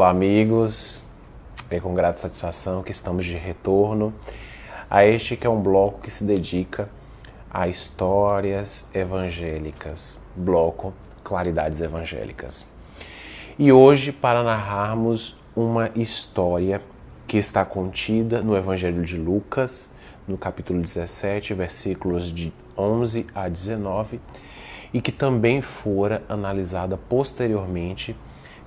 Olá, amigos. É com grata satisfação que estamos de retorno a este que é um bloco que se dedica a histórias evangélicas, bloco Claridades Evangélicas. E hoje, para narrarmos uma história que está contida no Evangelho de Lucas, no capítulo 17, versículos de 11 a 19, e que também fora analisada posteriormente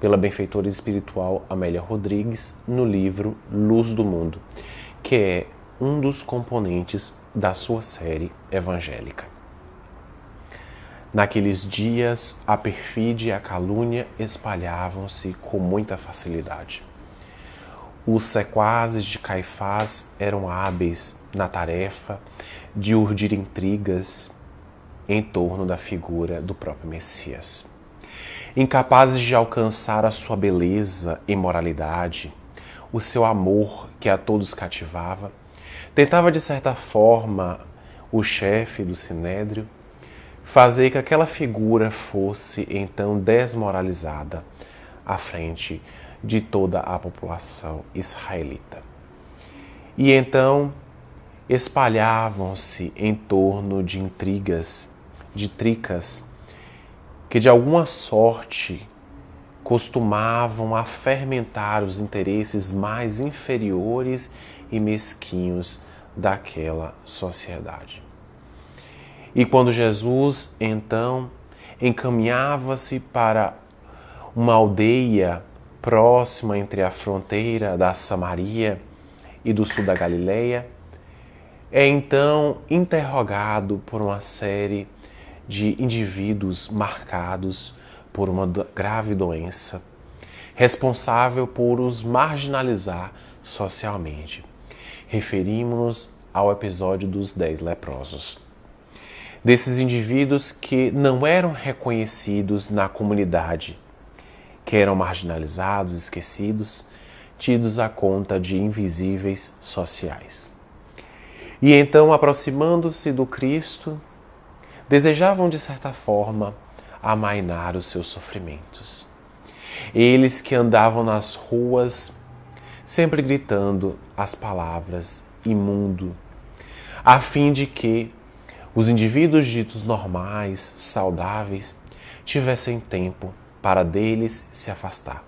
pela benfeitora espiritual Amélia Rodrigues no livro Luz do Mundo, que é um dos componentes da sua série evangélica. Naqueles dias, a perfídia e a calúnia espalhavam-se com muita facilidade. Os sequazes de Caifás eram hábeis na tarefa de urdir intrigas em torno da figura do próprio Messias. Incapazes de alcançar a sua beleza e moralidade, o seu amor que a todos cativava, tentava de certa forma o chefe do Sinédrio fazer que aquela figura fosse então desmoralizada à frente de toda a população israelita. E então espalhavam-se em torno de intrigas, de tricas, que de alguma sorte costumavam a fermentar os interesses mais inferiores e mesquinhos daquela sociedade. E quando Jesus, então, encaminhava-se para uma aldeia próxima entre a fronteira da Samaria e do sul da Galileia, é então interrogado por uma série de indivíduos marcados por uma grave doença, responsável por os marginalizar socialmente. Referimos-nos ao episódio dos 10 leprosos. Desses indivíduos que não eram reconhecidos na comunidade, que eram marginalizados, esquecidos, tidos à conta de invisíveis sociais. E então, aproximando-se do Cristo, desejavam, de certa forma, amainar os seus sofrimentos. Eles que andavam nas ruas, sempre gritando as palavras imundo, a fim de que os indivíduos ditos normais, saudáveis, tivessem tempo para deles se afastar,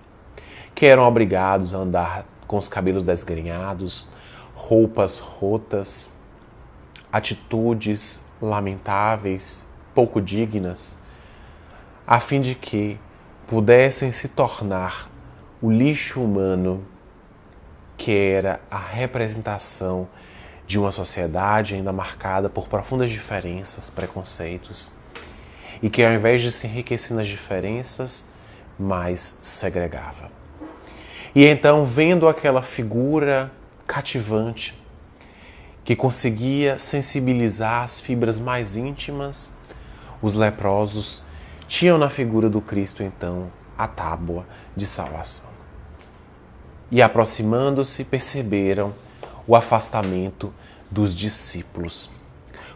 que eram obrigados a andar com os cabelos desgrenhados, roupas rotas, atitudes lamentáveis, pouco dignas, a fim de que pudessem se tornar o lixo humano que era a representação de uma sociedade ainda marcada por profundas diferenças, preconceitos, e que ao invés de se enriquecer nas diferenças, mais segregava. E então, vendo aquela figura cativante, que conseguia sensibilizar as fibras mais íntimas, os leprosos tinham na figura do Cristo, então, a tábua de salvação. E aproximando-se, perceberam o afastamento dos discípulos,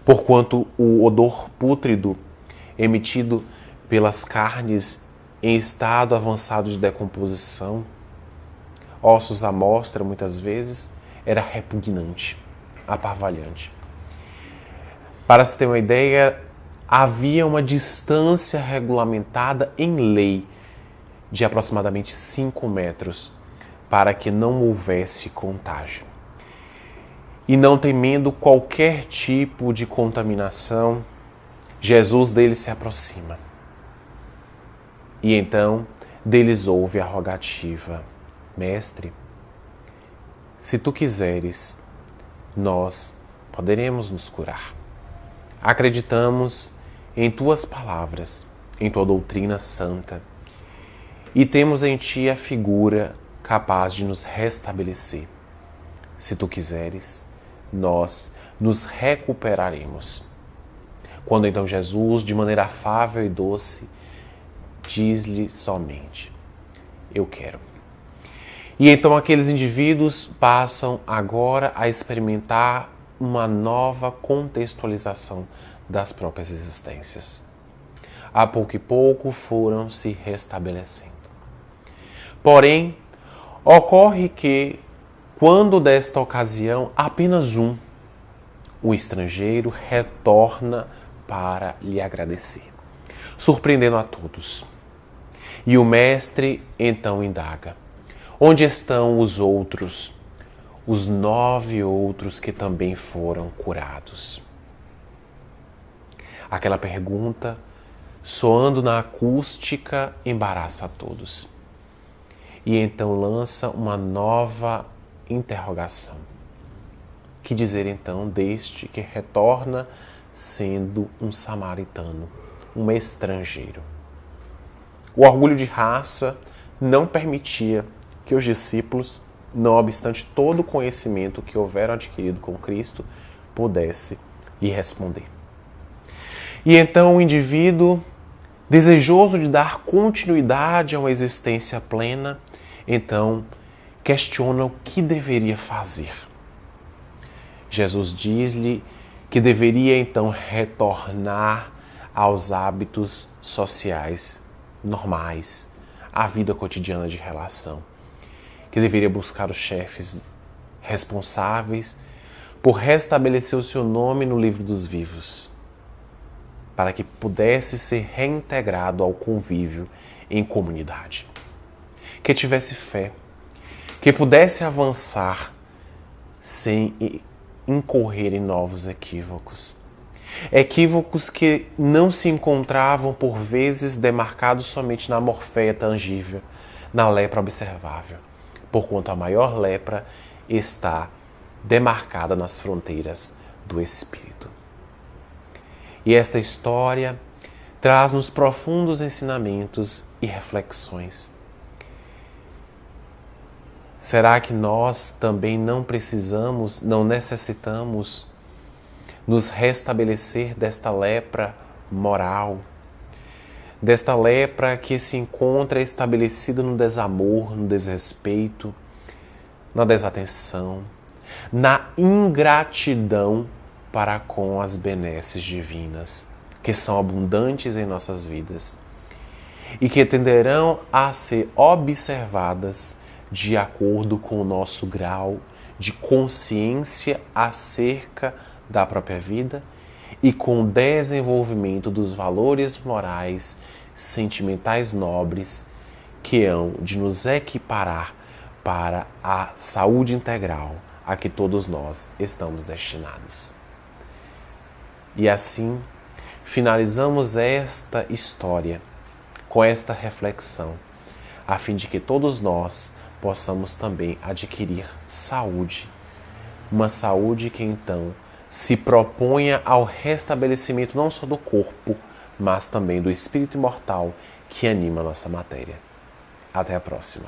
porquanto o odor pútrido emitido pelas carnes em estado avançado de decomposição, ossos à mostra muitas vezes, era repugnante, aparvalhante. Para se ter uma ideia, havia uma distância regulamentada em lei de aproximadamente 5 metros para que não houvesse contágio. E não temendo qualquer tipo de contaminação, Jesus deles se aproxima. E então deles ouve a rogativa: Mestre, se tu quiseres, nós poderemos nos curar. Acreditamos em tuas palavras, em tua doutrina santa, e temos em ti a figura capaz de nos restabelecer. Se tu quiseres, nós nos recuperaremos. Quando então Jesus, de maneira afável e doce, diz-lhe somente: eu quero. E então aqueles indivíduos passam agora a experimentar uma nova contextualização das próprias existências. A pouco e pouco foram se restabelecendo. Porém, Ocorre que, quando desta ocasião, apenas o estrangeiro retorna para lhe agradecer, surpreendendo a todos. E o mestre então indaga: onde estão os outros, os 9 outros que também foram curados? Aquela pergunta, soando na acústica, embaraça a todos. E então lança uma nova interrogação. Que dizer então deste que retorna sendo um samaritano, um estrangeiro? O orgulho de raça não permitia que os discípulos, não obstante todo o conhecimento que houveram adquirido com Cristo, pudesse lhe responder. E então o indivíduo, desejoso de dar continuidade a uma existência plena, então questiona o que deveria fazer. Jesus diz-lhe que deveria então retornar aos hábitos sociais normais, à vida cotidiana de relação, que deveria buscar os chefes responsáveis por restabelecer o seu nome no livro dos vivos, para que pudesse ser reintegrado ao convívio em comunidade. Que tivesse fé, que pudesse avançar sem incorrer em novos equívocos. Equívocos que não se encontravam por vezes demarcados somente na morféia tangível, na lepra observável, porquanto a maior lepra está demarcada nas fronteiras do espírito. E esta história traz-nos profundos ensinamentos e reflexões. Será que nós também não necessitamos nos restabelecer desta lepra moral, desta lepra que se encontra estabelecida no desamor, no desrespeito, na desatenção, na ingratidão para com as benesses divinas, que são abundantes em nossas vidas e que tenderão a ser observadas de acordo com o nosso grau de consciência acerca da própria vida e com o desenvolvimento dos valores morais, sentimentais nobres que hão de nos equiparar para a saúde integral a que todos nós estamos destinados. E assim, finalizamos esta história com esta reflexão, a fim de que todos nós possamos também adquirir saúde, uma saúde que então se proponha ao restabelecimento não só do corpo, mas também do espírito imortal que anima a nossa matéria. Até a próxima.